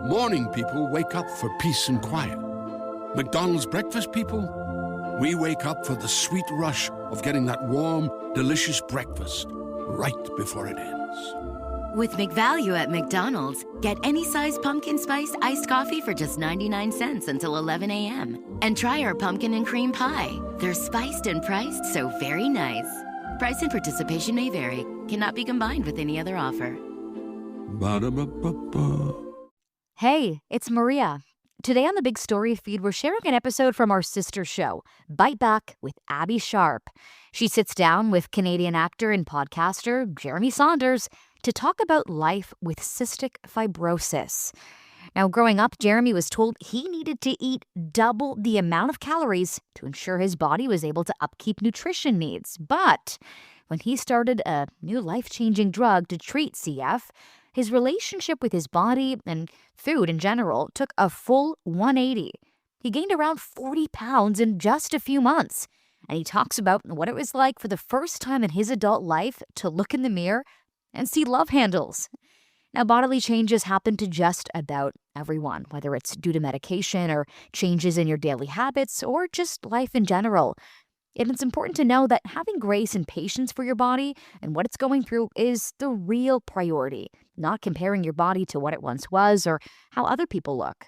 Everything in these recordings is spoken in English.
Morning people wake up for peace and quiet. McDonald's breakfast people, we wake up for the sweet rush of getting that warm, delicious breakfast right before it ends. With McValue at McDonald's, get any size pumpkin spice iced coffee for just 99 cents until 11 a.m. And try our pumpkin and cream pie. They're spiced and priced so very nice. Price and participation may vary. Cannot be combined with any other offer. Ba-da-ba-ba-ba. Hey, it's Maria. Today on the Big Story feed, we're sharing an episode from our sister show, Bite Back with Abbey Sharp. She sits down with Canadian actor and podcaster Jeremie Saunders to talk about life with cystic fibrosis. Now, growing up, Jeremie was told he needed to eat double the amount of calories to ensure his body was able to upkeep nutrition needs. But when he started a new life-changing drug to treat CF, his relationship with his body and food in general took a full 180. He gained around 40 pounds in just a few months. And he talks about what it was like for the first time in his adult life to look in the mirror and see love handles. Now, bodily changes happen to just about everyone, whether it's due to medication or changes in your daily habits or just life in general. And it's important to know that having grace and patience for your body and what it's going through is the real priority, not comparing your body to what it once was or how other people look.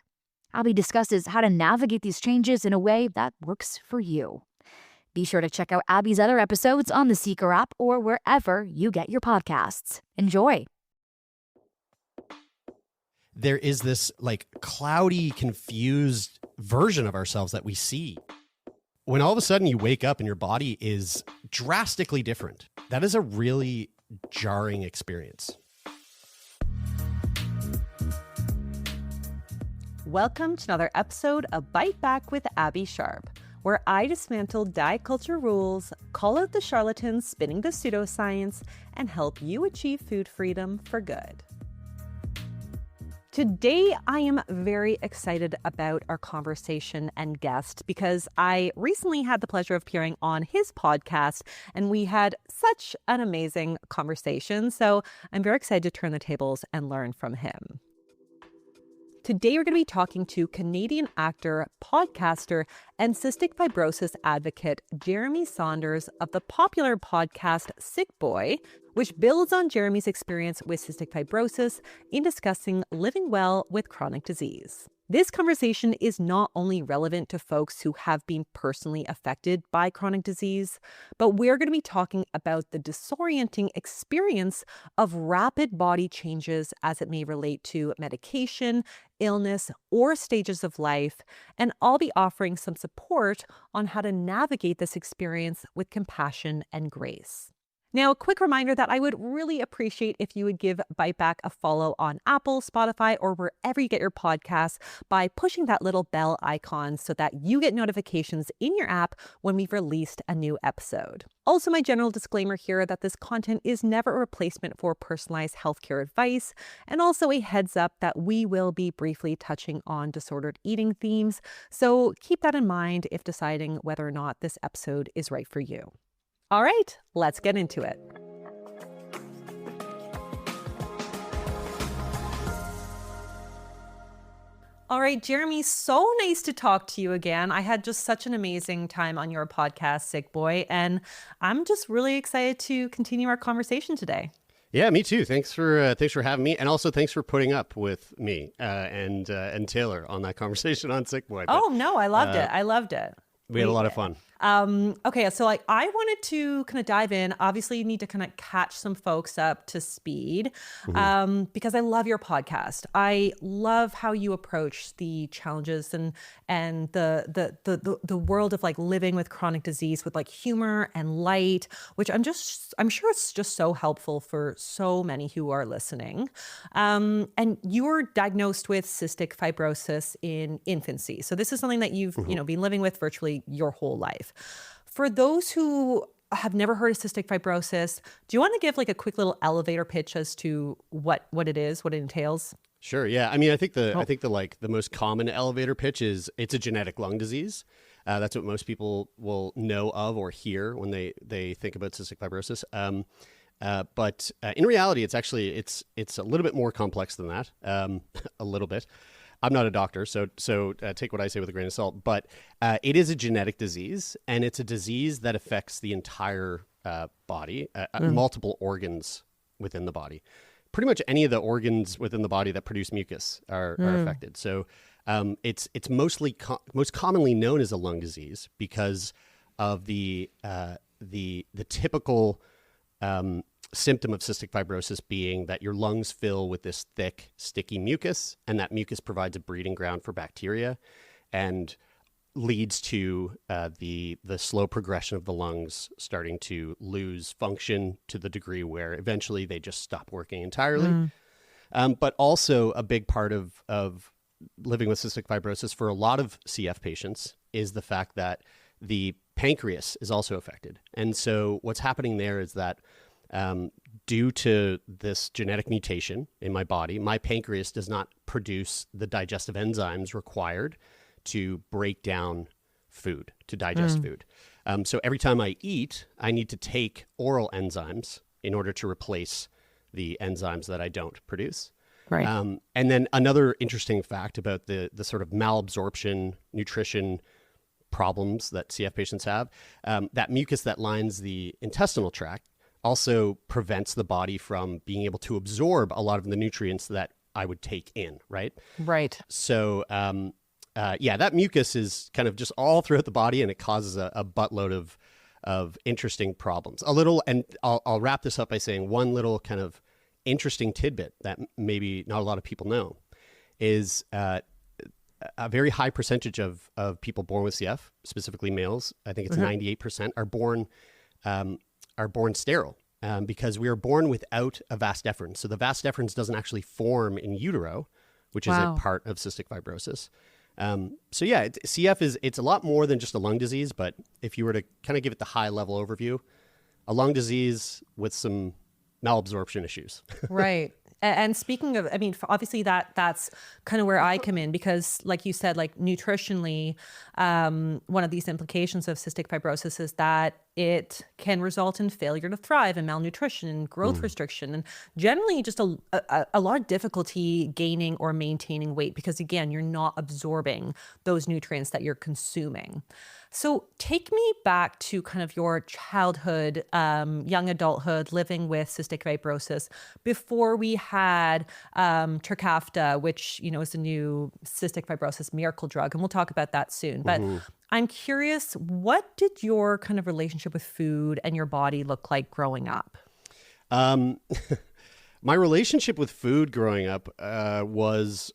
Abbey discusses how to navigate these changes in a way that works for you. Be sure to check out Abbey's other episodes on the Seeker app or wherever you get your podcasts. Enjoy. There is this cloudy, confused version of ourselves that we see. When all of a sudden you wake up and your body is drastically different, that is a really jarring experience. Welcome to another episode of Bite Back with Abbey Sharp, where I dismantle diet culture rules, call out the charlatans spinning the pseudoscience, and help you achieve food freedom for good. Today, I am very excited about our conversation and guest because I recently had the pleasure of appearing on his podcast and we had such an amazing conversation. So I'm very excited to turn the tables and learn from him. Today, we're going to be talking to Canadian actor, podcaster, and cystic fibrosis advocate Jeremie Saunders of the popular podcast Sickboy, which builds on Jeremie's experience with cystic fibrosis in discussing living well with chronic disease. This conversation is not only relevant to folks who have been personally affected by chronic disease, but we're going to be talking about the disorienting experience of rapid body changes as it may relate to medication, illness, or stages of life, and I'll be offering some support on how to navigate this experience with compassion and grace. Now, a quick reminder that I would really appreciate if you would give Bite Back a follow on Apple, Spotify, or wherever you get your podcasts by pushing that little bell icon so that you get notifications in your app when we've released a new episode. Also, my general disclaimer here that this content is never a replacement for personalized healthcare advice, and also a heads up that we will be briefly touching on disordered eating themes. So keep that in mind if deciding whether or not this episode is right for you. All right, let's get into it. All right, Jeremie, so nice to talk to you again. I had just such an amazing time on your podcast, Sickboy, and I'm just really excited to continue our conversation today. Yeah, me too. Thanks for having me, and also thanks for putting up with me and Taylor on that conversation on Sickboy. Oh no, I loved it. I loved it. We had a lot of fun. Okay, so I wanted to kind of dive in. Obviously, you need to kind of catch some folks up to speed because I love your podcast. I love how you approach the challenges and the world of living with chronic disease with humor and light, which I'm sure it's just so helpful for so many who are listening. And you were diagnosed with cystic fibrosis in infancy, so this is something that you've been living with virtually your whole life. For those who have never heard of cystic fibrosis, do you want to give a quick little elevator pitch as to what it is, what it entails? Sure. Yeah. I mean, I think the most common elevator pitch is it's a genetic lung disease. That's what most people will know of or hear when they think about cystic fibrosis. But in reality, it's actually it's a little bit more complex than that. A little bit. I'm not a doctor, so take what I say with a grain of salt. But it is a genetic disease, and it's a disease that affects the entire body, multiple organs within the body. Pretty much any of the organs within the body that produce mucus are affected. So it's most commonly known as a lung disease because of the typical symptom of cystic fibrosis being that your lungs fill with this thick, sticky mucus, and that mucus provides a breeding ground for bacteria and leads to the slow progression of the lungs starting to lose function to the degree where eventually they just stop working entirely. But also a big part of living with cystic fibrosis for a lot of CF patients is the fact that the pancreas is also affected. And so what's happening there is that due to this genetic mutation in my body, my pancreas does not produce the digestive enzymes required to break down food, to digest food. So every time I eat, I need to take oral enzymes in order to replace the enzymes that I don't produce. Right. And then another interesting fact about the sort of malabsorption nutrition problems that CF patients have, that mucus that lines the intestinal tract also prevents the body from being able to absorb a lot of the nutrients that I would take in, right? Right. So, that mucus is kind of just all throughout the body, and it causes a buttload of interesting problems. And I'll wrap this up by saying one little kind of interesting tidbit that maybe not a lot of people know is a very high percentage of people born with CF, specifically males, I think it's 98%, are born sterile because we are born without a vas deferens. So the vas deferens doesn't actually form in utero, which is a part of cystic fibrosis. CF it's a lot more than just a lung disease, but if you were to kind of give it the high level overview, a lung disease with some malabsorption issues. Right. And speaking of, I mean, obviously that's kind of where I come in because like you said, like nutritionally, one of these implications of cystic fibrosis is that it can result in failure to thrive and malnutrition and growth restriction and generally just a lot of difficulty gaining or maintaining weight because again, you're not absorbing those nutrients that you're consuming. So take me back to kind of your childhood, young adulthood, living with cystic fibrosis before we had Trikafta, which, is the new cystic fibrosis miracle drug. And we'll talk about that soon. But I'm curious, what did your kind of relationship with food and your body look like growing up? My relationship with food growing up was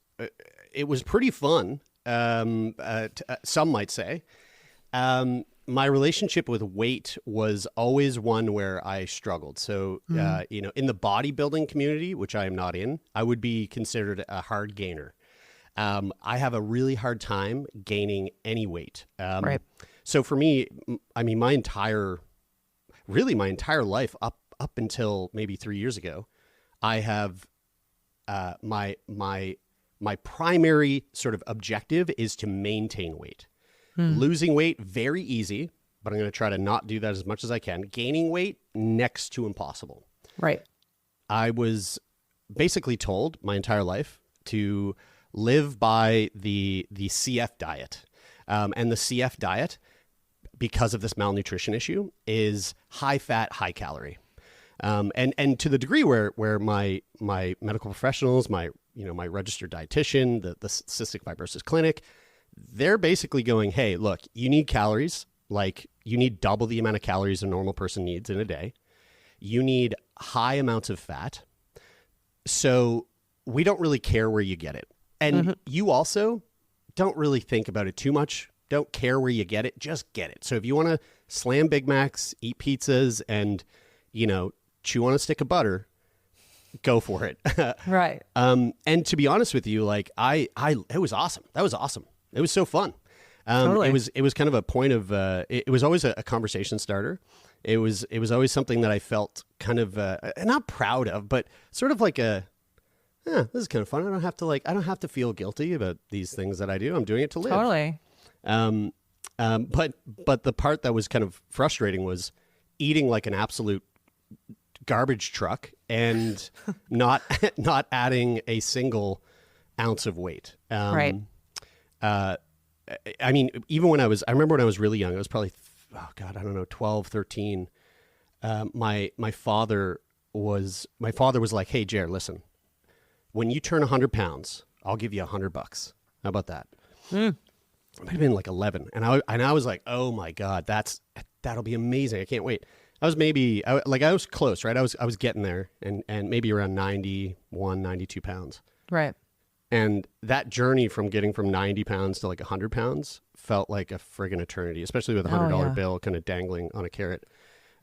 pretty fun, some might say. My relationship with weight was always one where I struggled. So, in the bodybuilding community, which I am not in, I would be considered a hard gainer. I have a really hard time gaining any weight. Right. So for me, I mean, my entire life up until maybe 3 years ago, I have my primary sort of objective is to maintain weight. Losing weight, very easy, but I'm going to try to not do that as much as I can. Gaining weight, next to impossible. Right. I was basically told my entire life to live by the CF diet. And the CF diet, because of this malnutrition issue, is high fat, high calorie. And to the degree where my medical professionals, my registered dietitian, the cystic fibrosis clinic, they're basically going, hey, look, you need calories, like you need double the amount of calories a normal person needs in a day. You need high amounts of fat. So we don't really care where you get it. And you also don't really think about it too much. Don't care where you get it. Just get it. So if you want to slam Big Macs, eat pizzas, and, chew on a stick of butter, go for it. Right. And to be honest with you, like it was awesome. That was awesome. It was so fun. Totally. It was kind of a point of, it was always a conversation starter. It was always something that I felt kind of, not proud of, but sort of like this is kind of fun. I don't have to feel guilty about these things that I do. I'm doing it to live. Totally. But the part that was kind of frustrating was eating like an absolute garbage truck and not adding a single ounce of weight. Right. I mean, even I remember when I was really young, I was probably, 12, 13. My father was like, "Hey, Jer, listen, when you turn 100 pounds, I'll give you $100. How about that?" It might have been like 11. And I was like, "Oh my God, that'll be amazing. I can't wait." I was close, right? I was getting there and maybe around 91, 92 pounds. Right. And that journey from getting from 90 pounds to like 100 pounds felt like a friggin' eternity, especially with a $100 bill kind of dangling on a carrot.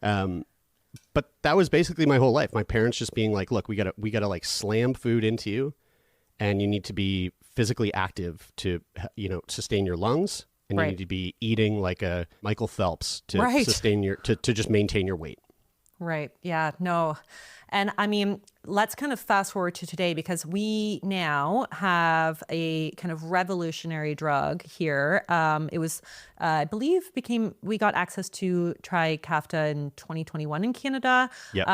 But that was basically my whole life. My parents just being like, "Look, we gotta like slam food into you, and you need to be physically active to, sustain your lungs. And you need to be eating like a Michael Phelps to sustain to just maintain your weight." Right. Yeah. No. And I mean, let's kind of fast forward to today, because we now have a kind of revolutionary drug here. It was, I believe, we got access to Trikafta in 2021 in Canada. Yep.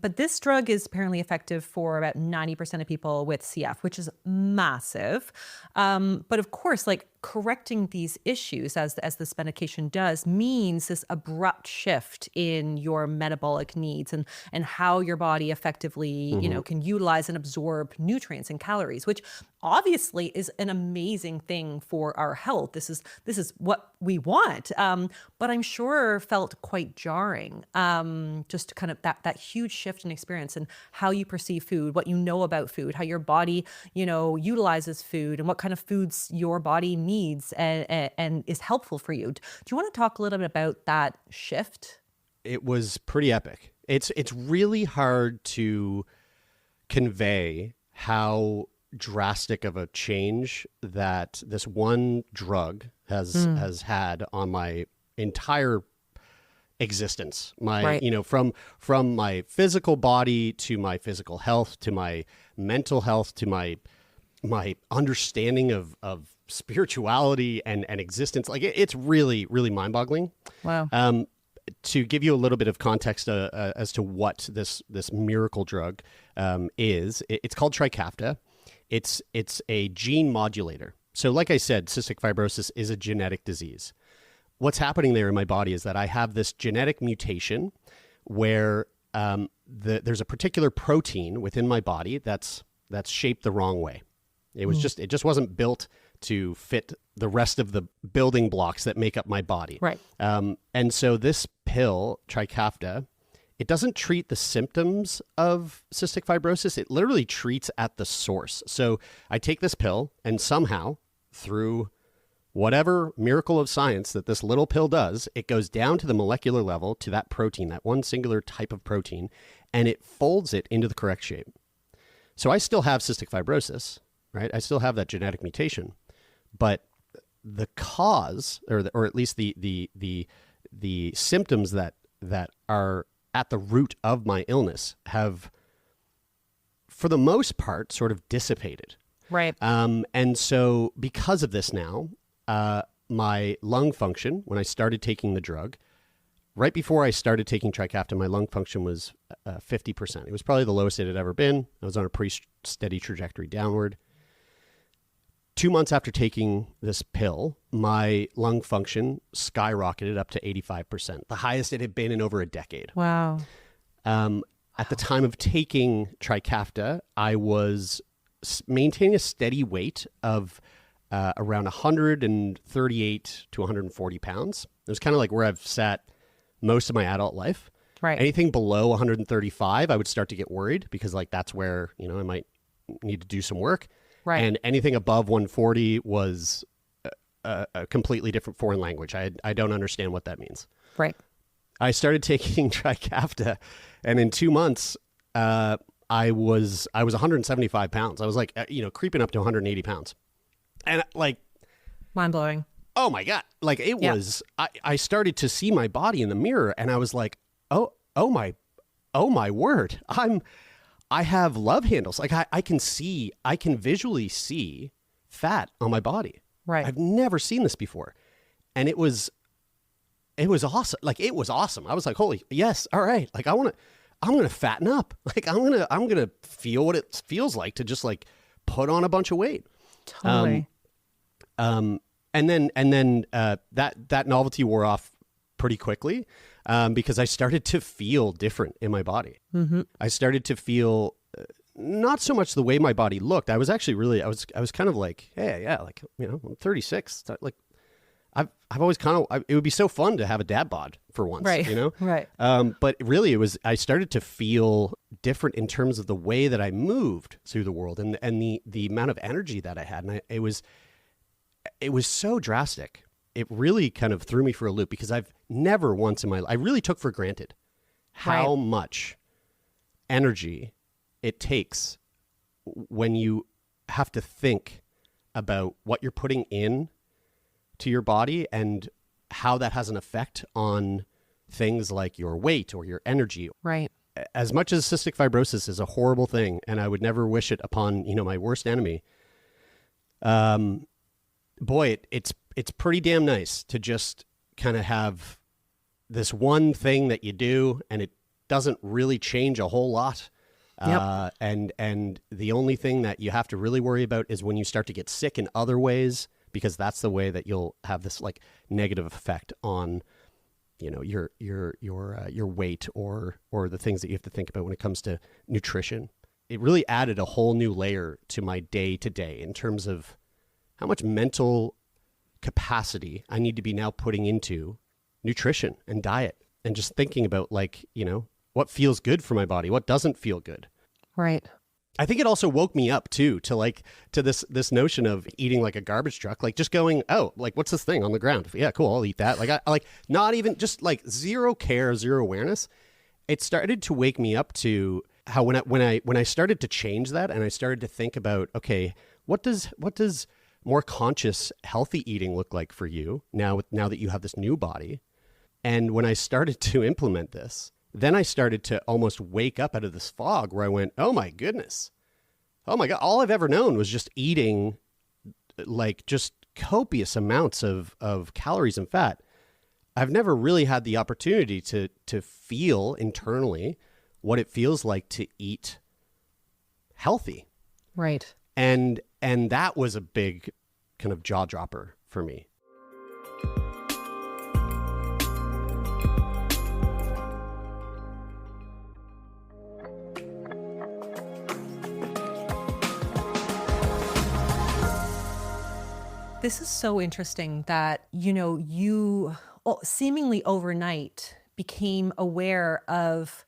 But this drug is apparently effective for about 90% of people with CF, which is massive. But of course, like, correcting these issues as this medication does means this abrupt shift in your metabolic needs and how your body effectively, can utilize and absorb nutrients and calories, which obviously is an amazing thing for our health. This is what we want. But I'm sure felt quite jarring. Just kind of that huge shift in experience and how you perceive food, what you know about food, how your body, utilizes food, and what kind of foods your body needs and is helpful for you. Do you want to talk a little bit about that shift? It was pretty epic. It's really hard to convey how drastic of a change that this one drug has had on my entire existence. From my physical body to my physical health to my mental health to my understanding of spirituality and existence. Like, it's really, really mind-boggling. Wow. To give you a little bit of context as to what this miracle drug is, it's called Trikafta. It's a gene modulator. So like I said, cystic fibrosis is a genetic disease. What's happening there in my body is that I have this genetic mutation where there's a particular protein within my body that's shaped the wrong way. It just wasn't built to fit the rest of the building blocks that make up my body. Right. And so this pill, Trikafta, it doesn't treat the symptoms of cystic fibrosis. It literally treats at the source. So I take this pill, and somehow, through whatever miracle of science that this little pill does, it goes down to the molecular level to that protein, that one singular type of protein, and it folds it into the correct shape. So I still have cystic fibrosis, right? I still have that genetic mutation, but the cause, or at least the symptoms that are at the root of my illness have, for the most part, sort of dissipated. Right. And so because of this now, my lung function, when I started taking the drug, right before I started taking Trikafta, my lung function was 50%. It was probably the lowest it had ever been. I was on a pretty steady trajectory downward. 2 months after taking this pill, my lung function skyrocketed up to 85%, the highest it had been in over a decade. Wow. At the time of taking Trikafta, I was maintaining a steady weight of around 138 to 140 pounds. It was kind of like where I've sat most of my adult life. Right. Anything below 135, I would start to get worried because, like, that's where, I might need to do some work. Right. And anything above 140 was a completely different foreign language. I don't understand what that means. Right. I started taking Trikafta, and in 2 months, I was 175 pounds. I was like, creeping up to 180 pounds. And like, mind blowing. Oh my God. Like it was, I started to see my body in the mirror, and I was like, oh my word. I have love handles. Like I can visually see fat on my body. Right. I've never seen this before. And it was awesome. Like it was awesome. I was like, holy, yes. All right. Like I want I'm going to fatten up. Like I'm going to feel what it feels like to just like put on a bunch of weight. Totally. And then that novelty wore off pretty quickly because I started to feel different in my body. Mm-hmm. I started to feel not so much the way my body looked. I was actually really, I was kind of like, hey, yeah, like, you know, I'm 36. Like I've always kind of, it would be so fun to have a dad bod for once, Right. you know? Right. But really I started to feel different in terms of the way that I moved through the world and the amount of energy that I had. And it was so drastic. It really kind of threw me for a loop because I've never once in my life, I really took for granted how much energy it takes when you have to think about what you're putting in to your body and how that has an effect on things like your weight or your energy. Right. As much as cystic fibrosis is a horrible thing, and I would never wish it upon, you know, my worst enemy, boy, it's pretty damn nice to just kind of have this one thing that you do and it doesn't really change a whole lot. Yep. And the only thing that you have to really worry about is when you start to get sick in other ways, because that's the way that you'll have this like negative effect on, you know, your weight or the things that you have to think about when it comes to nutrition. It really added a whole new layer to my day to day in terms of how much mental capacity I need to be now putting into nutrition and diet and just thinking about like, you know, what feels good for my body, what doesn't feel good. Right. I think it also woke me up too to this notion of eating like a garbage truck, like just going, oh, like what's this thing on the ground? Yeah, cool, I'll eat that. Like I like not even just like zero care, zero awareness. It started to wake me up to how when I started to change that and I started to think about, okay, what does more conscious, healthy eating look like for you now that you have this new body? And when I started to implement this, then I started to almost wake up out of this fog where I went, oh my goodness. Oh my God. All I've ever known was just eating like just copious amounts of calories and fat. I've never really had the opportunity to feel internally what it feels like to eat healthy. Right. And that was a big kind of jaw dropper for me. This is so interesting that, you know, you seemingly overnight became aware of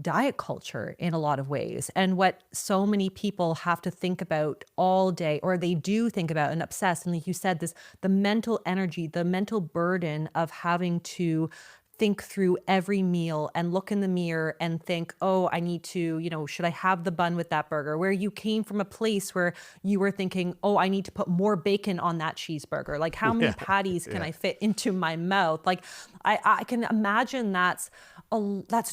diet culture in a lot of ways and what so many people have to think about all day, or they do think about and obsess. And like you said, the mental energy, the mental burden of having to think through every meal and look in the mirror and think, oh, I need to, you know, should I have the bun with that burger? Where you came from a place where you were thinking, oh, I need to put more bacon on that cheeseburger. Like how many patties can I fit into my mouth? Like I can imagine that's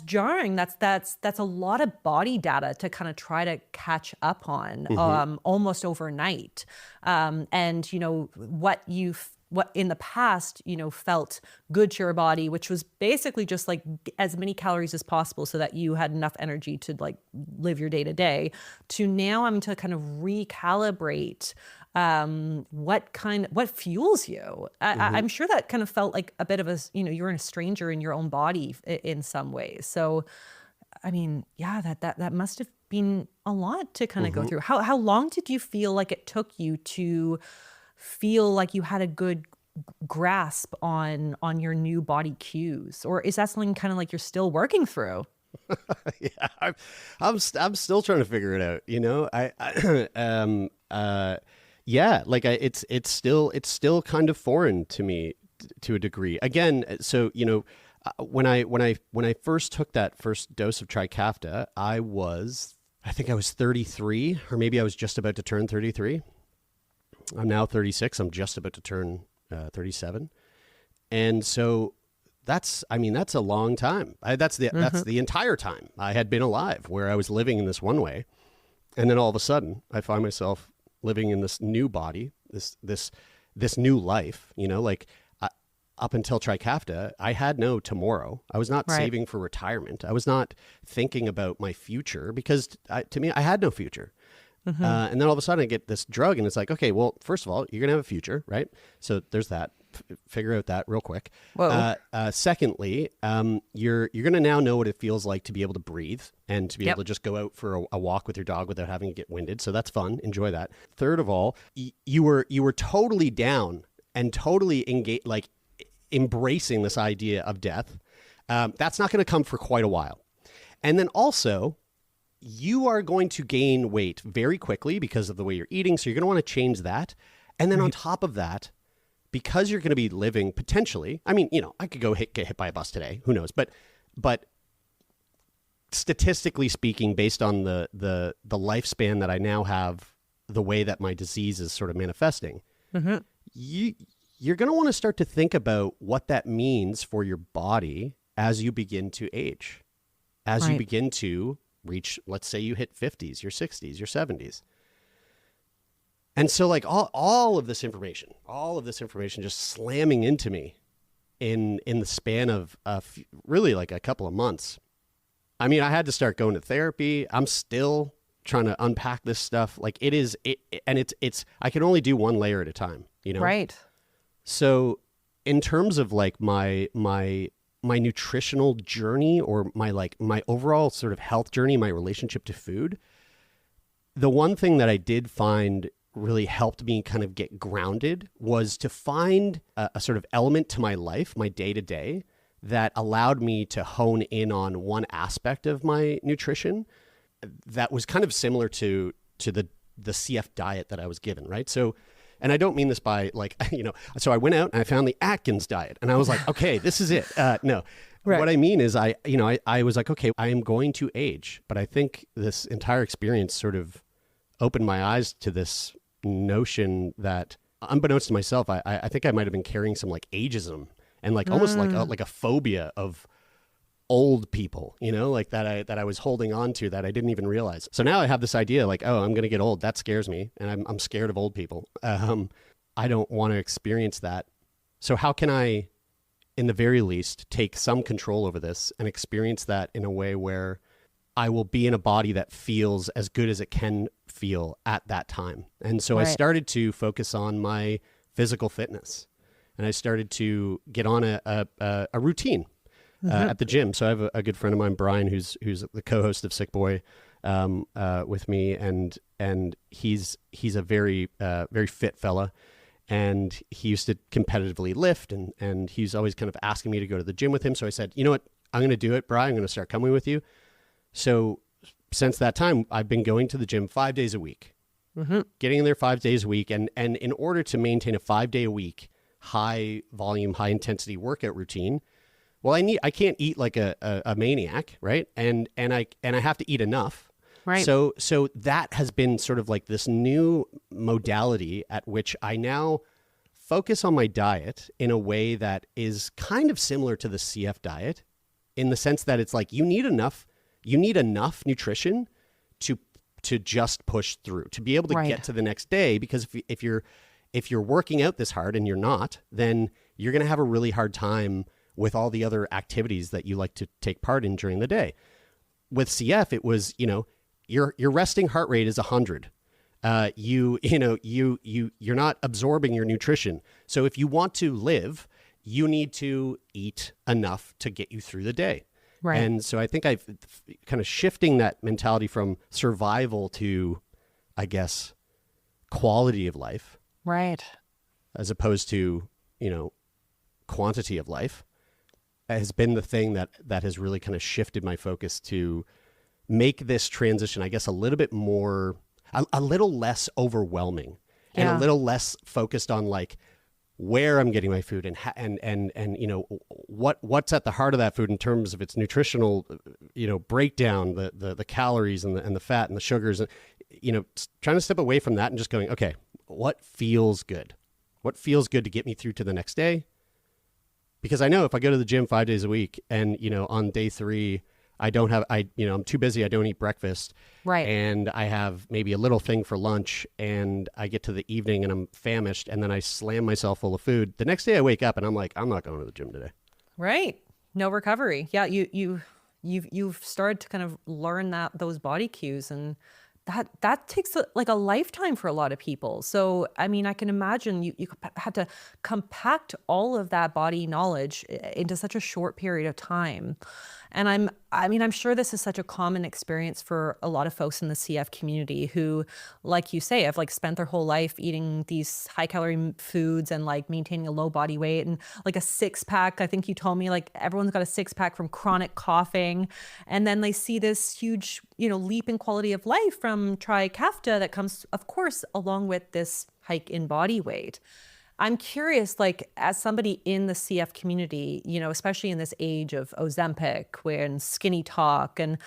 jarring. That's a lot of body data to kind of try to catch up on almost overnight. And, you know, what in the past, you know, felt good to your body, which was basically just like as many calories as possible so that you had enough energy to like live your day to day, to now I'm to kind of recalibrate what fuels you. I'm sure that kind of felt like a bit of a, you know, you're a stranger in your own body in some ways. So, I mean, yeah, that must have been a lot to kind of go through. How long did you feel like it took you to feel like you had a good grasp on your new body cues, or is that something kind of like you're still working through? Yeah, I'm still trying to figure it out. You know, it's still kind of foreign to me to a degree. Again, so you know, when I first took that first dose of Trikafta, I think I was 33, or maybe I was just about to turn 33. I'm now 36. I'm just about to turn 37. And so that's a long time. That's the entire time I had been alive, where I was living in this one way. And then all of a sudden I find myself living in this new body, this new life, you know, like up until Trikafta, I had no tomorrow. I was not saving for retirement. I was not thinking about my future because to me, I had no future. And then all of a sudden I get this drug and it's like, okay, well, first of all, you're going to have a future, right? So there's that. Figure out that real quick. Secondly, you're going to now know what it feels like to be able to breathe and to be able to just go out for a walk with your dog without having to get winded. So that's fun. Enjoy that. Third of all, you were totally down and totally engaged, like embracing this idea of death. That's not going to come for quite a while. And then also, you are going to gain weight very quickly because of the way you're eating. So you're going to want to change that. And then on top of that, because you're going to be living potentially, I mean, I could go get hit by a bus today. Who knows? But statistically speaking, based on the lifespan that I now have, the way that my disease is sort of manifesting, you're going to want to start to think about what that means for your body as you begin to age, as you begin to reach, let's say you hit 50s, your 60s, your 70s. And so like all of this information just slamming into me in the span of really like a couple of months. I mean, I had to start going to therapy. I'm still trying to unpack this stuff. Like it's I can only do one layer at a time, Right. So in terms of like my nutritional journey or my overall sort of health journey, my relationship to food, the one thing that I did find really helped me kind of get grounded was to find a sort of element to my life, my day-to-day, that allowed me to hone in on one aspect of my nutrition that was kind of similar to the CF diet that I was given, right? So, and I don't mean this by like, so I went out and I found the Atkins diet and I was like, okay, this is it. No. Right. What I mean is I was like, okay, I am going to age, but I think this entire experience sort of opened my eyes to this notion that, unbeknownst to myself, I think I might have been carrying some like ageism and like almost like a phobia of old people, like that I was holding on to that I didn't even realize. So now I have this idea like, oh, I'm going to get old. That scares me, and I'm scared of old people. I don't want to experience that. So how can I, in the very least, take some control over this and experience that in a way where I will be in a body that feels as good as it can feel at that time. And so I started to focus on my physical fitness, and I started to get on a routine at the gym. So I have a good friend of mine, Brian, who's the co-host of Sickboy with me, and he's a very very fit fella, and he used to competitively lift, and he's always kind of asking me to go to the gym with him. So I said, you know what, I'm going to do it, Brian. I'm going to start coming with you. So since that time, I've been going to the gym 5 days a week, getting in there 5 days a week. And in order to maintain a 5 day a week, high volume, high intensity workout routine, well, I can't eat like a maniac, right? And I have to eat enough. Right. So that has been sort of like this new modality at which I now focus on my diet in a way that is kind of similar to the CF diet, in the sense that it's like you need enough nutrition to just push through, to be able to get to the next day. Because if you're working out this hard and you're not, then you're going to have a really hard time with all the other activities that you like to take part in during the day. With CF, it was, your resting heart rate is 100. You're not absorbing your nutrition. So if you want to live, you need to eat enough to get you through the day. Right. And so I think I've kind of shifting that mentality from survival to, I guess, quality of life. Right. As opposed to, quantity of life, has been the thing that has really kind of shifted my focus to make this transition, I guess, a little bit more, a little less overwhelming, and a little less focused on like where I'm getting my food and what's at the heart of that food in terms of its nutritional, breakdown, the calories and the fat and the sugars, and, trying to step away from that and just going, okay, what feels good? What feels good to get me through to the next day? Because I know if I go to the gym 5 days a week and, on day 3, I'm too busy. I don't eat breakfast. Right. And I have maybe a little thing for lunch, and I get to the evening and I'm famished, and then I slam myself full of food. The next day I wake up and I'm like, I'm not going to the gym today. Right. No recovery. Yeah. You've started to kind of learn those body cues, and that takes a lifetime for a lot of people. So, I mean, I can imagine you had to compact all of that body knowledge into such a short period of time. And I'm sure this is such a common experience for a lot of folks in the CF community who, like you say, have like spent their whole life eating these high calorie foods and like maintaining a low body weight and like a 6-pack. I think you told me like everyone's got a 6-pack from chronic coughing. And then they see this huge, leap in quality of life from Trikafta that comes, of course, along with this hike in body weight. I'm curious, like, as somebody in the CF community, especially in this age of Ozempic, when skinny talk, and,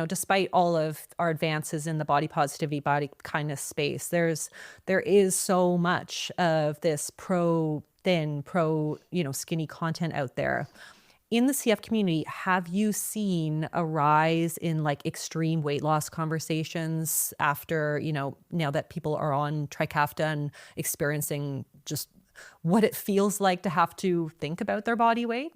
despite all of our advances in the body positivity, body kindness space, there is so much of this pro-thin, skinny content out there. In the CF community, have you seen a rise in like extreme weight loss conversations after, now that people are on Trikafta and experiencing just what it feels like to have to think about their body weight?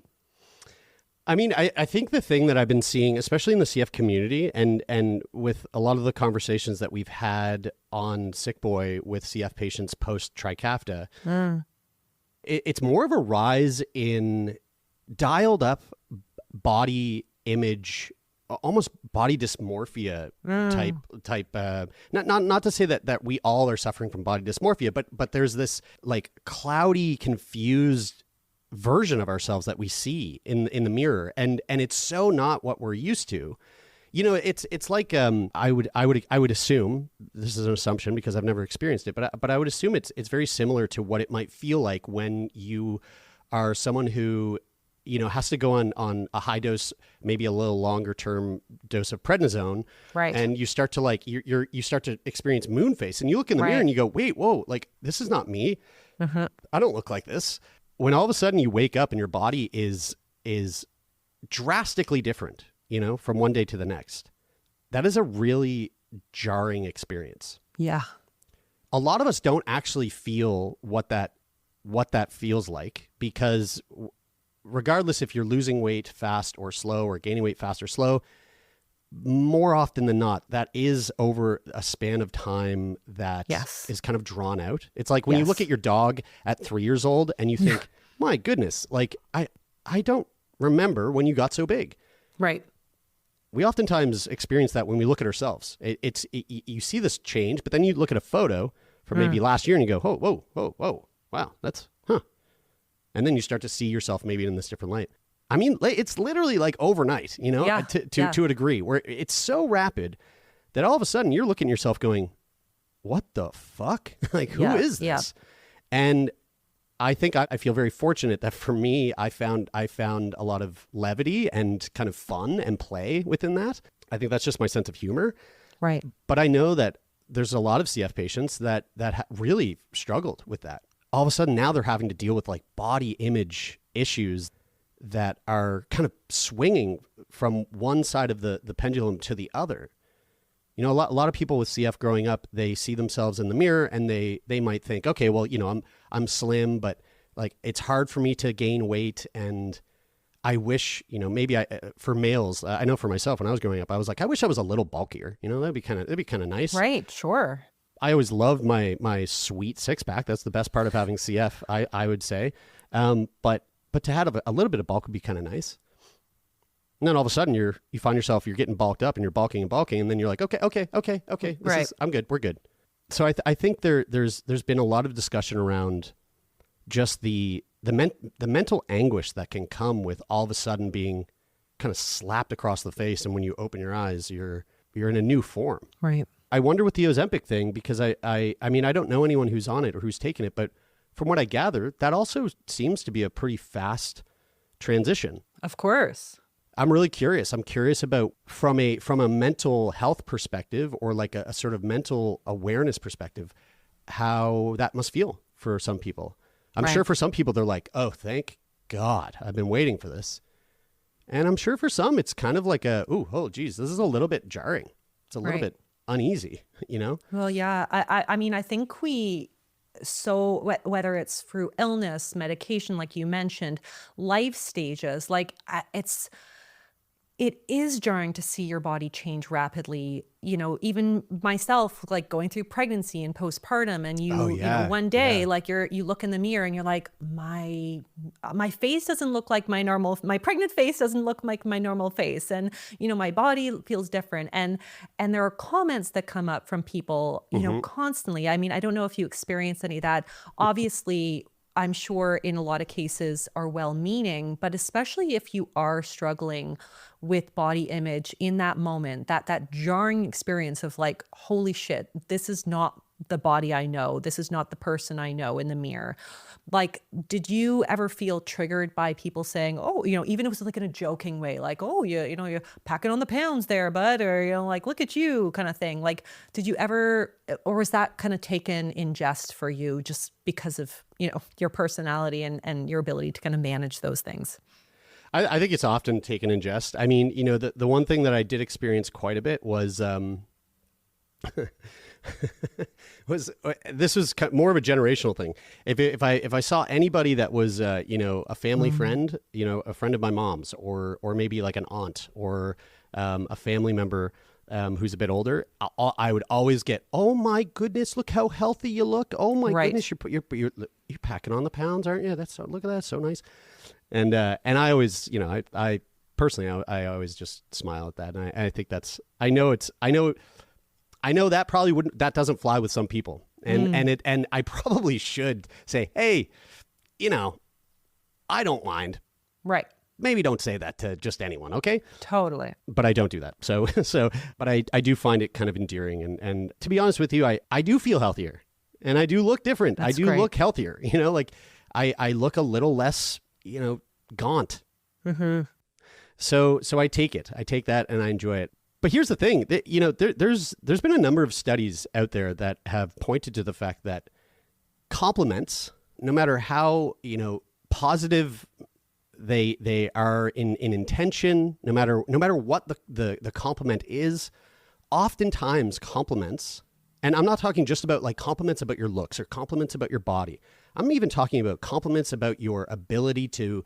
I mean, I think the thing that I've been seeing, especially in the CF community and with a lot of the conversations that we've had on Sickboy with CF patients post Trikafta, it's more of a rise in dialed up body image, almost body dysmorphia type. Not to say that we all are suffering from body dysmorphia, but there's this like cloudy, confused version of ourselves that we see in the mirror, and it's so not what we're used to. It's like I would assume, this is an assumption because I've never experienced it, but I would assume it's very similar to what it might feel like when you are someone who has to go on a high dose, maybe a little longer term dose of prednisone. Right. And you start to like, you start to experience moon face, and you look in the mirror and you go, wait, whoa, like this is not me. I don't look like this. When all of a sudden you wake up and your body is drastically different, from one day to the next, that is a really jarring experience. Yeah. A lot of us don't actually feel what that feels like, because regardless if you're losing weight fast or slow or gaining weight fast or slow, more often than not, that is over a span of time that is kind of drawn out. It's like when you look at your dog at 3 years old and you think, my goodness, like I don't remember when you got so big. Right. We oftentimes experience that when we look at ourselves. You see this change, but then you look at a photo from maybe last year and you go, oh, whoa, wow, that's, and then you start to see yourself maybe in this different light. I mean, it's literally like overnight, to a degree, where it's so rapid that all of a sudden you're looking at yourself going, what the fuck? Like, who is this? Yeah. And I think I feel very fortunate that for me, I found a lot of levity and kind of fun and play within that. I think that's just my sense of humor. Right. But I know that there's a lot of CF patients that really struggled with that. All of a sudden now they're having to deal with like body image issues that are kind of swinging from one side of the pendulum to the other. A lot of people with CF growing up, they see themselves in the mirror and they might think, okay, well, I'm slim, but like it's hard for me to gain weight, and I wish, maybe for males, I know for myself when I was growing up, I was like, I wish I was a little bulkier. That'd be kind of nice. Right. Sure. I always loved my sweet 6-pack. That's the best part of having CF, I would say. But to have a little bit of bulk would be kind of nice. And then all of a sudden you find yourself, you're getting bulked up and you're bulking, and then you're like, okay. I'm good. We're good. So I think there's been a lot of discussion around just the mental anguish that can come with all of a sudden being kind of slapped across the face, and when you open your eyes, you're in a new form. Right. I wonder with the Ozempic thing, because I mean, I don't know anyone who's on it or who's taken it, but from what I gather, that also seems to be a pretty fast transition. Of course. I'm really curious. I'm curious about from a mental health perspective, or like a sort of mental awareness perspective, how that must feel for some people. I'm sure for some people, they're like, oh, thank God, I've been waiting for this. And I'm sure for some, it's kind of like oh, geez, this is a little bit jarring. It's a little bit uneasy, you know? Well, yeah. I mean, I think whether it's through illness, medication, like you mentioned, life stages, like it is jarring to see your body change rapidly. You know, even myself, like going through pregnancy and postpartum, and you know, one day, like you look in the mirror and you're like, my face doesn't look like my pregnant face doesn't look like my normal face. And, you know, my body feels different. And there are comments that come up from people, you know, constantly. I mean, I don't know if you experience any of that. Obviously, I'm sure in a lot of cases are well-meaning, but especially if you are struggling with body image in that moment, that jarring experience of like, holy shit, this is not the body I know. This is not the person I know in the mirror. Like, did you ever feel triggered by people saying, oh, you know, even if it was like in a joking way, like, oh, you know, you're packing on the pounds there, bud, or, you know, like, look at you kind of thing. Like, did you ever, or was that kind of taken in jest for you just because of, you know, your personality and your ability to kind of manage those things? I think it's often taken in jest. I mean, you know, the one thing that I did experience quite a bit was, this was more of a generational thing. If I saw anybody that was, you know, a family friend, you know, a friend of my mom's, or maybe like an aunt or a family member who's a bit older, I would always get, oh my goodness, look how healthy you look. Oh my goodness, you're packing on the pounds, aren't you? Look at that, so nice. And I always, you know, I personally, I always just smile at that. And I think I know that probably wouldn't, that doesn't fly with some people. And I probably should say, hey, you know, I don't mind. Right. Maybe don't say that to just anyone. Okay. Totally. But I don't do that. But I do find it kind of endearing. And to be honest with you, I do feel healthier and I do look different. That's I do great. look healthier, you know, like I look a little less, you know, gaunt. Mm-hmm. So I take that and I enjoy it. But here's the thing, that, you know, there's been a number of studies out there that have pointed to the fact that compliments, no matter how, you know, positive they are in intention, no matter what the compliment is, oftentimes compliments, and I'm not talking just about like compliments about your looks or compliments about your body. I'm even talking about compliments about your ability to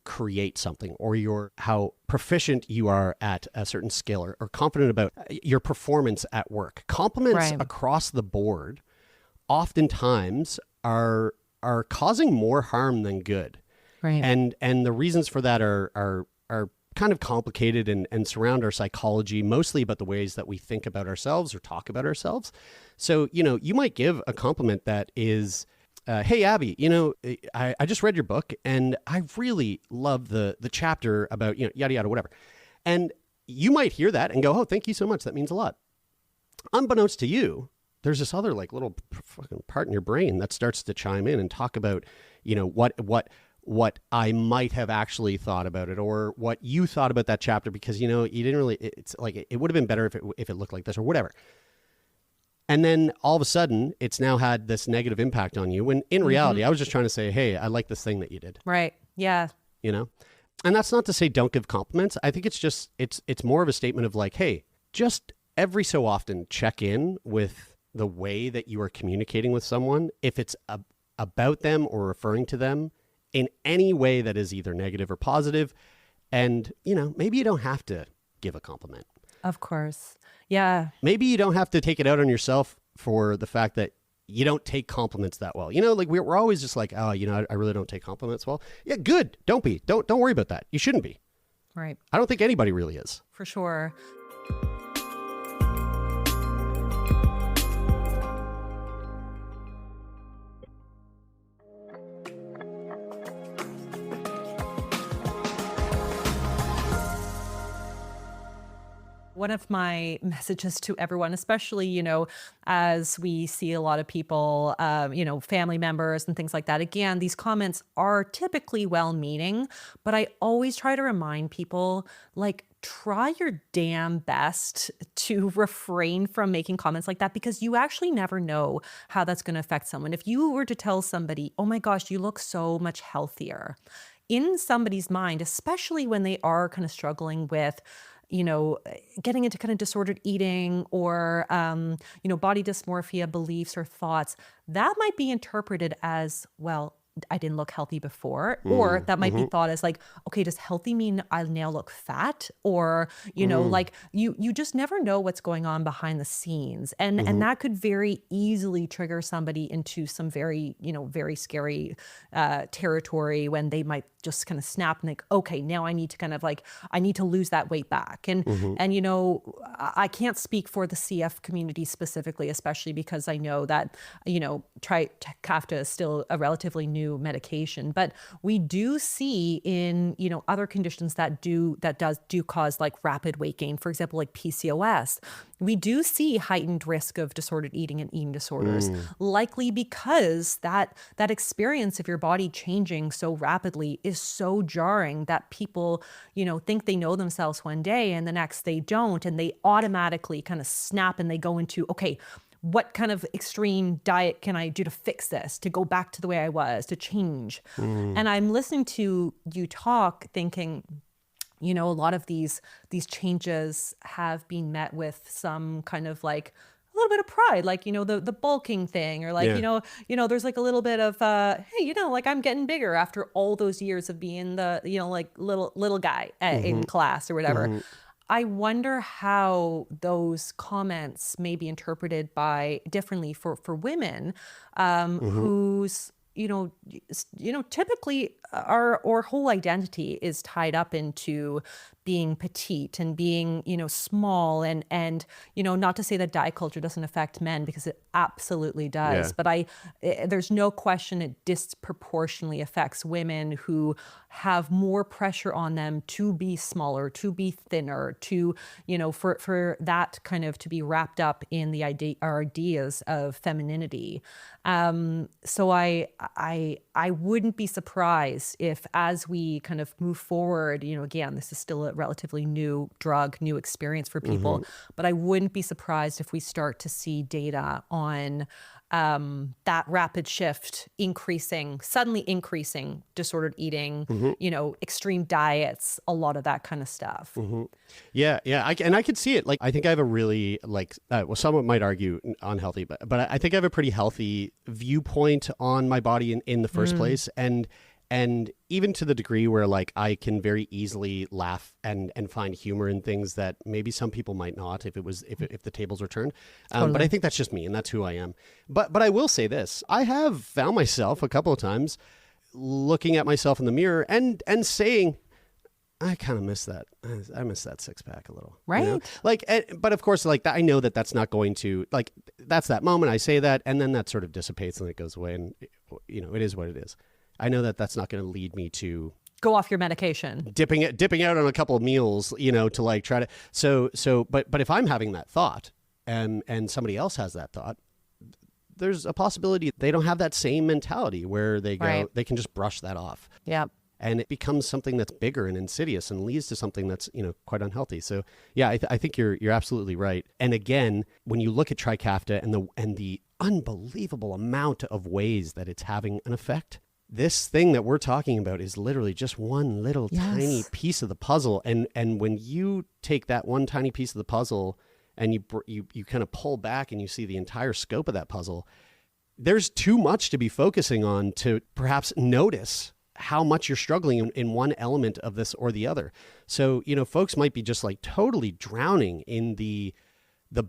create something, or how proficient you are at a certain skill, or confident about your performance at work. Compliments across the board oftentimes are causing more harm than good. Right. And the reasons for that are kind of complicated and surround our psychology, mostly about the ways that we think about ourselves or talk about ourselves. So, you know, you might give a compliment that is, hey, Abbey, you know, I just read your book and I really love the chapter about, you know, yada, yada, whatever. And you might hear that and go, oh, thank you so much. That means a lot. Unbeknownst to you, there's this other like little fucking part in your brain that starts to chime in and talk about, you know, what I might have actually thought about it, or what you thought about that chapter, because, you know, you didn't really, it's like, it would have been better if it looked like this or whatever. And then all of a sudden it's now had this negative impact on you, when in reality, I was just trying to say, hey, I like this thing that you did. Right. Yeah. You know, and that's not to say don't give compliments. I think it's just, it's more of a statement of like, hey, just every so often check in with the way that you are communicating with someone. If it's about them or referring to them in any way that is either negative or positive. And, you know, maybe you don't have to give a compliment. Of course. Yeah. Maybe you don't have to take it out on yourself for the fact that you don't take compliments that well. You know, like we're always just like, oh, you know, I really don't take compliments well. Yeah, good. Don't worry about that. You shouldn't be. Right. I don't think anybody really is. For sure. One of my messages to everyone, especially, you know, as we see a lot of people, you know, family members and things like that. Again, these comments are typically well-meaning, but I always try to remind people, like, try your damn best to refrain from making comments like that, because you actually never know how that's going to affect someone. If you were to tell somebody, oh my gosh, you look so much healthier, in somebody's mind, especially when they are kind of struggling with, getting into kind of disordered eating or, body dysmorphia beliefs or thoughts, that might be interpreted as, well, I didn't look healthy before, or that might be thought as like, okay, does healthy mean I now look fat? Or, like you just never know what's going on behind the scenes. And that could very easily trigger somebody into some very, very scary territory when they might just kind of snap and think, okay, now I need to kind of like, I need to lose that weight back. And, I can't speak for the CF community specifically, especially because I know that, Trikafta is still a relatively new medication, but we do see in, other conditions that do cause like rapid weight gain, for example, like PCOS, we do see heightened risk of disordered eating and eating disorders, likely because that experience of your body changing so rapidly is so jarring that people, think they know themselves one day and the next they don't, and they automatically kind of snap and they go into, okay, what kind of extreme diet can I do to fix this, to go back to the way I was, to change? And I'm listening to you talk thinking, a lot of these changes have been met with some kind of like a little bit of pride, like, the bulking thing, or like, there's like a little bit of, hey, like I'm getting bigger after all those years of being the, like little guy in class or whatever. I wonder how those comments may be interpreted differently for women whose typically our whole identity is tied up into being petite and being, small and, not to say that diet culture doesn't affect men, because it absolutely does. Yeah. But there's no question it disproportionately affects women who have more pressure on them to be smaller, to be thinner, to, for that kind of to be wrapped up in our ideas of femininity. So I wouldn't be surprised if, as we kind of move forward, again, this is still a relatively new drug, new experience for people, but I wouldn't be surprised if we start to see data on that rapid shift suddenly increasing disordered eating, extreme diets, a lot of that kind of stuff. Yeah. I could see it. Like, I think I have a really someone might argue unhealthy, but I think I have a pretty healthy viewpoint on my body in the first place. And even to the degree where like I can very easily laugh and find humor in things that maybe some people might not if the tables were turned. Totally. But I think that's just me and that's who I am. But I will say this, I have found myself a couple of times looking at myself in the mirror and saying, I kind of miss that. I miss that six pack a little. Right. Like, but of course, like I know that that's not going to, like, that's that moment I say that and then that sort of dissipates and it goes away and, it is what it is. I know that that's not going to lead me to go off your medication, dipping out on a couple of meals, to like try to, but if I'm having that thought and somebody else has that thought, there's a possibility they don't have that same mentality where they go, they can just brush that off. Yeah. And it becomes something that's bigger and insidious and leads to something that's, quite unhealthy. So yeah, I think you're absolutely right. And again, when you look at Trikafta and the unbelievable amount of ways that it's having an effect, this thing that we're talking about is literally just one little tiny piece of the puzzle. And when you take that one tiny piece of the puzzle and you kind of pull back and you see the entire scope of that puzzle, there's too much to be focusing on to perhaps notice how much you're struggling in one element of this or the other. So, folks might be just like totally drowning in the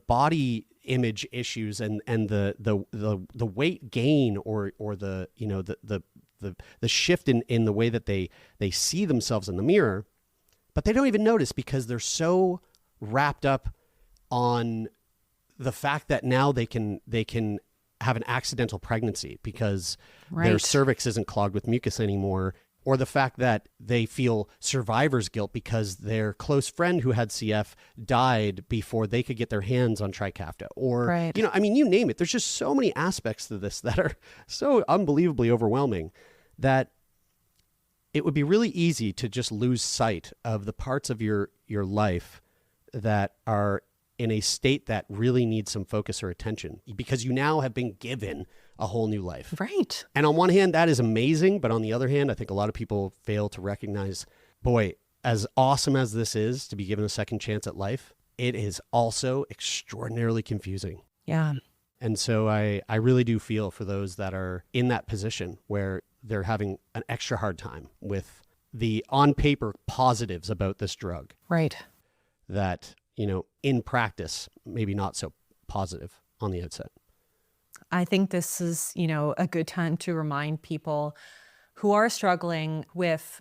body image issues and the weight gain or the shift in the way that they see themselves in the mirror, but they don't even notice because they're so wrapped up on the fact that now they can have an accidental pregnancy because their cervix isn't clogged with mucus anymore, or the fact that they feel survivor's guilt because their close friend who had CF died before they could get their hands on Trikafta, or, you name it. There's just so many aspects to this that are so unbelievably overwhelming that it would be really easy to just lose sight of the parts of your life that are in a state that really needs some focus or attention, because you now have been given a whole new life. Right. And on one hand, that is amazing. But on the other hand, I think a lot of people fail to recognize, boy, as awesome as this is to be given a second chance at life, it is also extraordinarily confusing. Yeah. And so I really do feel for those that are in that position where they're having an extra hard time with the on paper positives about this drug. Right. That, in practice, maybe not so positive on the outset. I think this is, a good time to remind people who are struggling with,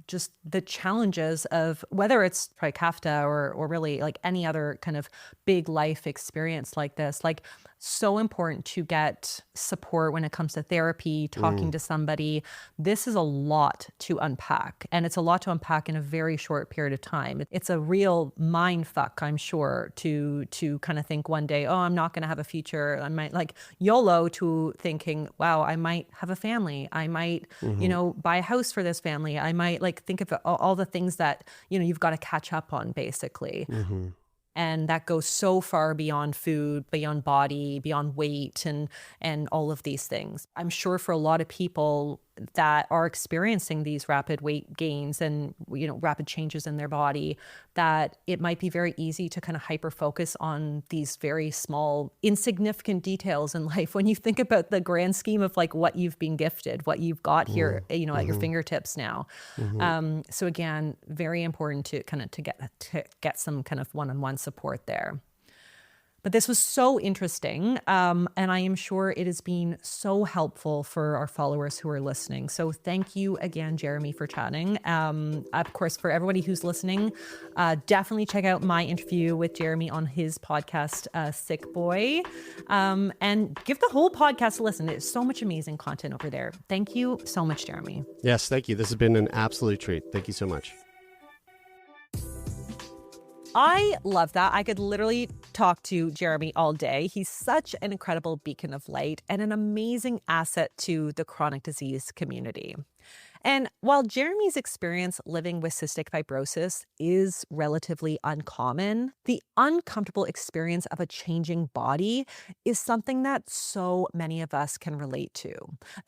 just the challenges of whether it's Trikafta or really like any other kind of big life experience like this, like so important to get support when it comes to therapy, talking to somebody. This is a lot to unpack, and it's a lot to unpack in a very short period of time. It's a real mind fuck, I'm sure, to kind of think one day, oh, I'm not going to have a future. I might like YOLO to thinking, wow, I might have a family. I might, buy a house for this family. I might like think of all the things that, you've got to catch up on basically. And that goes so far beyond food, beyond body, beyond weight, and all of these things. I'm sure for a lot of people that are experiencing these rapid weight gains and, rapid changes in their body, that it might be very easy to kind of hyper focus on these very small, insignificant details in life when you think about the grand scheme of like what you've been gifted, what you've got here, at your fingertips now. So again, very important to kind of to get some kind of one-on-one support there. But this was so interesting, and I am sure it has been so helpful for our followers who are listening. So thank you again, Jeremie, for chatting. Of course, for everybody who's listening, definitely check out my interview with Jeremie on his podcast, Sickboy, and give the whole podcast a listen. There's so much amazing content over there. Thank you so much, Jeremie. Yes, thank you. This has been an absolute treat. Thank you so much. I love that. I could literally talk to Jeremie all day. He's such an incredible beacon of light and an amazing asset to the chronic disease community. And while Jeremie's experience living with cystic fibrosis is relatively uncommon, the uncomfortable experience of a changing body is something that so many of us can relate to,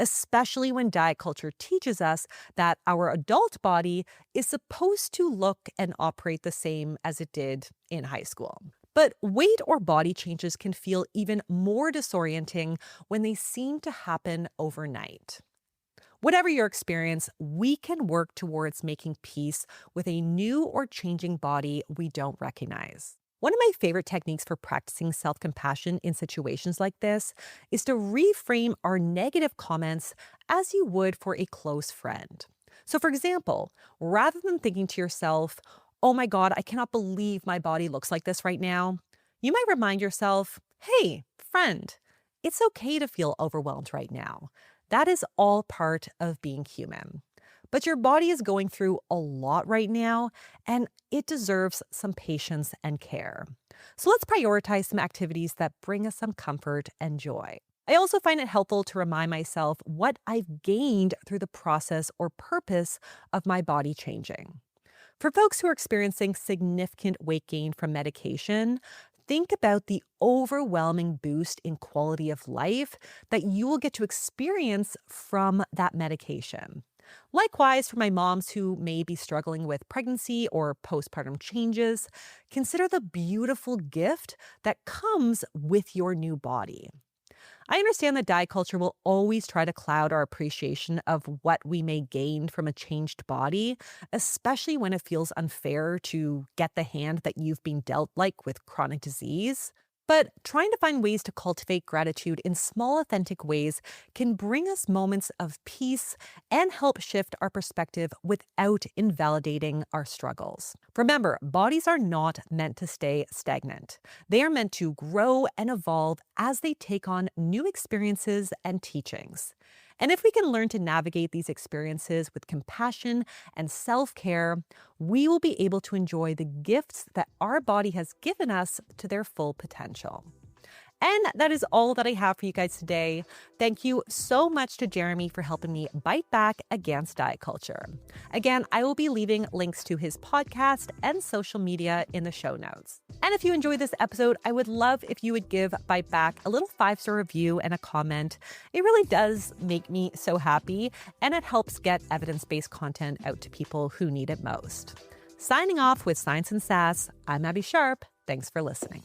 especially when diet culture teaches us that our adult body is supposed to look and operate the same as it did in high school. But weight or body changes can feel even more disorienting when they seem to happen overnight. Whatever your experience, we can work towards making peace with a new or changing body we don't recognize. One of my favorite techniques for practicing self-compassion in situations like this is to reframe our negative comments as you would for a close friend. So for example, rather than thinking to yourself, oh my God, I cannot believe my body looks like this right now, you might remind yourself, hey, friend, it's okay to feel overwhelmed right now. That is all part of being human. But your body is going through a lot right now, and it deserves some patience and care. So let's prioritize some activities that bring us some comfort and joy. I also find it helpful to remind myself what I've gained through the process or purpose of my body changing. For folks who are experiencing significant weight gain from medication, think about the overwhelming boost in quality of life that you will get to experience from that medication. Likewise, for my moms who may be struggling with pregnancy or postpartum changes, consider the beautiful gift that comes with your new body. I understand that diet culture will always try to cloud our appreciation of what we may gain from a changed body, especially when it feels unfair to get the hand that you've been dealt like with chronic disease. But trying to find ways to cultivate gratitude in small, authentic ways can bring us moments of peace and help shift our perspective without invalidating our struggles. Remember, bodies are not meant to stay stagnant. They are meant to grow and evolve as they take on new experiences and teachings. And if we can learn to navigate these experiences with compassion and self-care, we will be able to enjoy the gifts that our body has given us to their full potential. And that is all that I have for you guys today. Thank you so much to Jeremie for helping me bite back against diet culture. Again, I will be leaving links to his podcast and social media in the show notes. And if you enjoyed this episode, I would love if you would give Bite Back a little 5-star review and a comment. It really does make me so happy, and it helps get evidence-based content out to people who need it most. Signing off with Science and Sass, I'm Abbey Sharp. Thanks for listening.